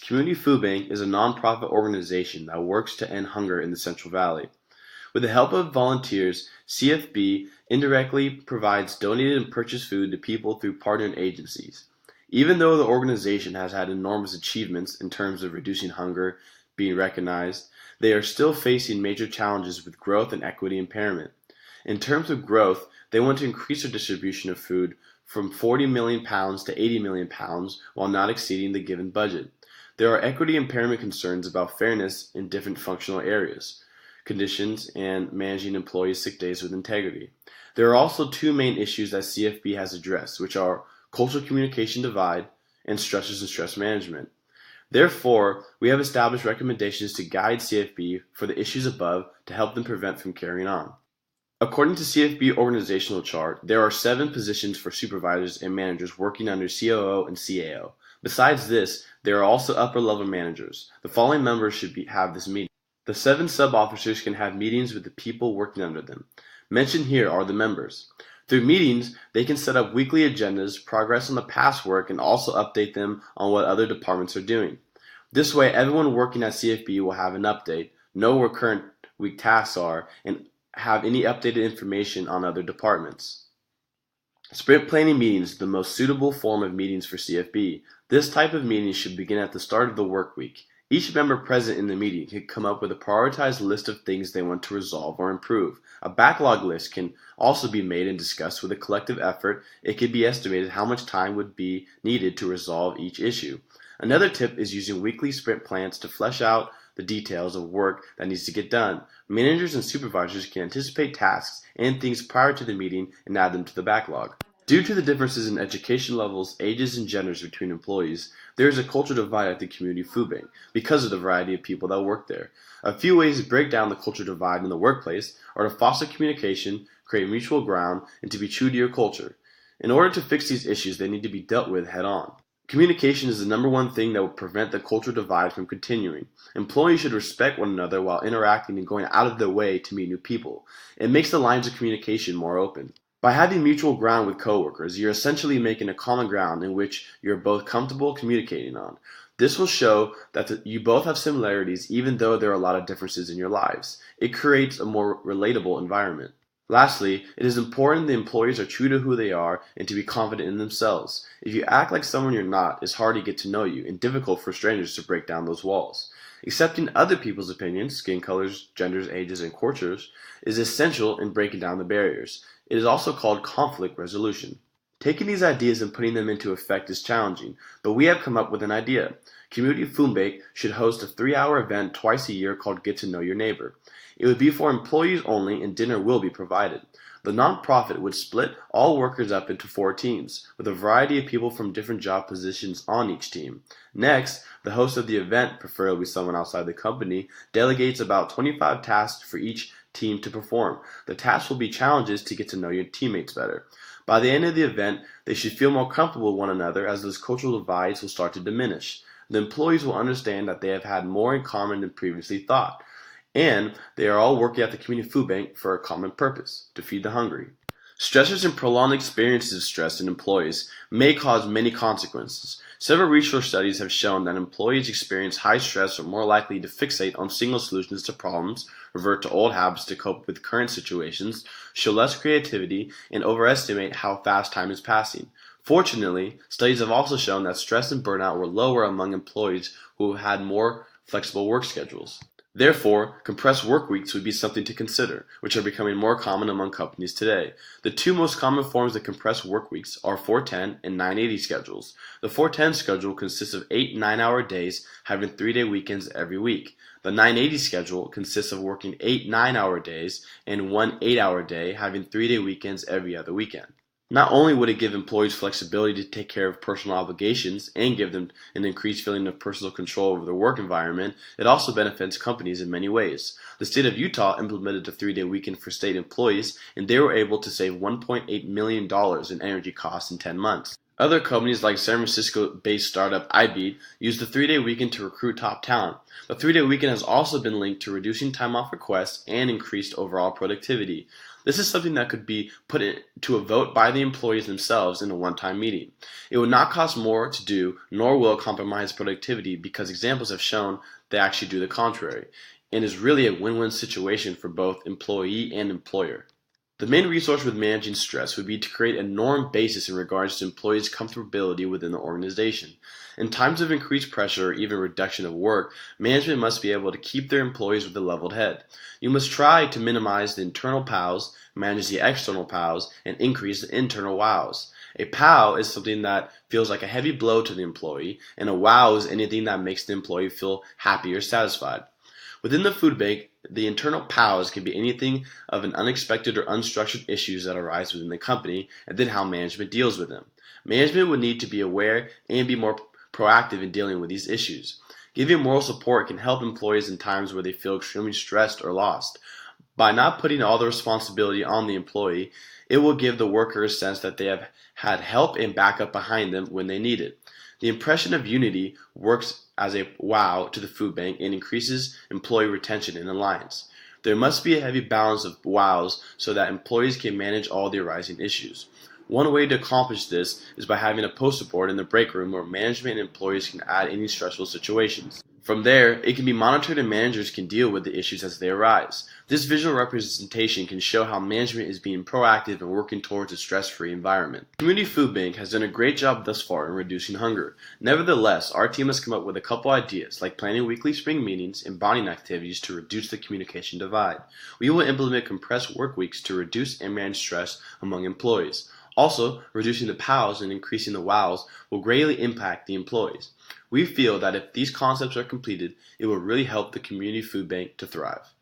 Community Food Bank is a nonprofit organization that works to end hunger in the Central Valley. With the help of volunteers, CFB indirectly provides donated and purchased food to people through partnered agencies. Even though the organization has had enormous achievements in terms of reducing hunger, being recognized, they are still facing major challenges with growth and equity impairment. In terms of growth, they want to increase their distribution of food from 40 million pounds to 80 million pounds while not exceeding the given budget. There are equity impairment concerns about fairness in different functional areas, conditions, and managing employees' sick days with integrity. There are also two main issues that CFB has addressed, which are cultural communication divide and stressors and stress management. Therefore, we have established recommendations to guide CFB for the issues above to help them prevent from carrying on. According to CFB organizational chart, there are 7 positions for supervisors and managers working under COO and CAO. Besides this, there are also upper-level managers. The following members should have this meeting. The 7 sub-officers can have meetings with the people working under them. Mentioned here are the members. Through meetings, they can set up weekly agendas, progress on the past work, and also update them on what other departments are doing. This way, everyone working at CFB will have an update, know where current week tasks are, and have any updated information on other departments. Sprint planning meetings is the most suitable form of meetings for CFB. This type of meeting should begin at the start of the work week. Each member present in the meeting can come up with a prioritized list of things they want to resolve or improve. A backlog list can also be made and discussed with a collective effort. It could be estimated how much time would be needed to resolve each issue. Another tip is using weekly sprint plans to flesh out the details of work that needs to get done. Managers and supervisors can anticipate tasks and things prior to the meeting and add them to the backlog. Due to the differences in education levels, ages, and genders between employees, there is a cultural divide at the Community Food Bank because of the variety of people that work there. A few ways to break down the cultural divide in the workplace are to foster communication, create mutual ground, and to be true to your culture. In order to fix these issues, they need to be dealt with head on. Communication is the number one thing that will prevent the cultural divide from continuing. Employees should respect one another while interacting and going out of their way to meet new people. It makes the lines of communication more open. By having mutual ground with coworkers, you're essentially making a common ground in which you're both comfortable communicating on. This will show that you both have similarities even though there are a lot of differences in your lives. It creates a more relatable environment. Lastly, it is important the employees are true to who they are and to be confident in themselves. If you act like someone you're not, it's hard to get to know you and difficult for strangers to break down those walls. Accepting other people's opinions, skin colors, genders, ages, and cultures is essential in breaking down the barriers. It is also called conflict resolution. Taking these ideas and putting them into effect is challenging, but we have come up with an idea. Community Food Bank should host a 3-hour event twice a year called Get to Know Your Neighbor. It would be for employees only and dinner will be provided. The nonprofit would split all workers up into 4 teams, with a variety of people from different job positions on each team. Next, the host of the event, preferably someone outside the company, delegates about 25 tasks for each team to perform. The tasks will be challenges to get to know your teammates better. By the end of the event, they should feel more comfortable with one another as those cultural divides will start to diminish. The employees will understand that they have had more in common than previously thought, and they are all working at the Community Food Bank for a common purpose, to feed the hungry. Stressors and prolonged experiences of stress in employees may cause many consequences. Several research studies have shown that employees experience high stress are more likely to fixate on single solutions to problems, revert to old habits to cope with current situations, show less creativity, and overestimate how fast time is passing. Fortunately, studies have also shown that stress and burnout were lower among employees who had more flexible work schedules. Therefore, compressed work weeks would be something to consider, which are becoming more common among companies today. The 2 most common forms of compressed work weeks are 410 and 980 schedules. The 410 schedule consists of 8 9-hour days, having 3-day weekends every week. The 980 schedule consists of working 8 9-hour days and 1 8-hour day, having 3-day weekends every other weekend. Not only would it give employees flexibility to take care of personal obligations and give them an increased feeling of personal control over their work environment, it also benefits companies in many ways. The state of Utah implemented a 3-day weekend for state employees, and they were able to save $1.8 million in energy costs in 10 months. Other companies like San Francisco-based startup iBeat use the 3-day weekend to recruit top talent. The 3-day weekend has also been linked to reducing time off requests and increased overall productivity. This is something that could be put to a vote by the employees themselves in a one-time meeting. It would not cost more to do, nor will it compromise productivity, because examples have shown they actually do the contrary, and is really a win-win situation for both employee and employer. The main resource with managing stress would be to create a norm basis in regards to employees' comfortability within the organization. In times of increased pressure or even reduction of work, management must be able to keep their employees with a leveled head. You must try to minimize the internal POWs, manage the external POWs, and increase the internal WOWs. A POW is something that feels like a heavy blow to the employee, and a WOW is anything that makes the employee feel happy or satisfied. Within the food bank, the internal POWs can be anything of an unexpected or unstructured issues that arise within the company, and then how management deals with them. Management would need to be aware and be more proactive in dealing with these issues. Giving moral support can help employees in times where they feel extremely stressed or lost. By not putting all the responsibility on the employee, it will give the worker a sense that they have had help and backup behind them when they need it. The impression of unity works as a wow to the food bank and increases employee retention and alliance. There must be a heavy balance of wows so that employees can manage all the arising issues. One way to accomplish this is by having a poster board in the break room where management and employees can add any stressful situations. From there, it can be monitored and managers can deal with the issues as they arise. This visual representation can show how management is being proactive and working towards a stress-free environment. The Community Food Bank has done a great job thus far in reducing hunger. Nevertheless, our team has come up with a couple ideas, like planning weekly spring meetings and bonding activities to reduce the communication divide. We will implement compressed work weeks to reduce and manage stress among employees. Also, reducing the POWs and increasing the WOWs will greatly impact the employees. We feel that if these concepts are completed, it will really help the community food bank to thrive.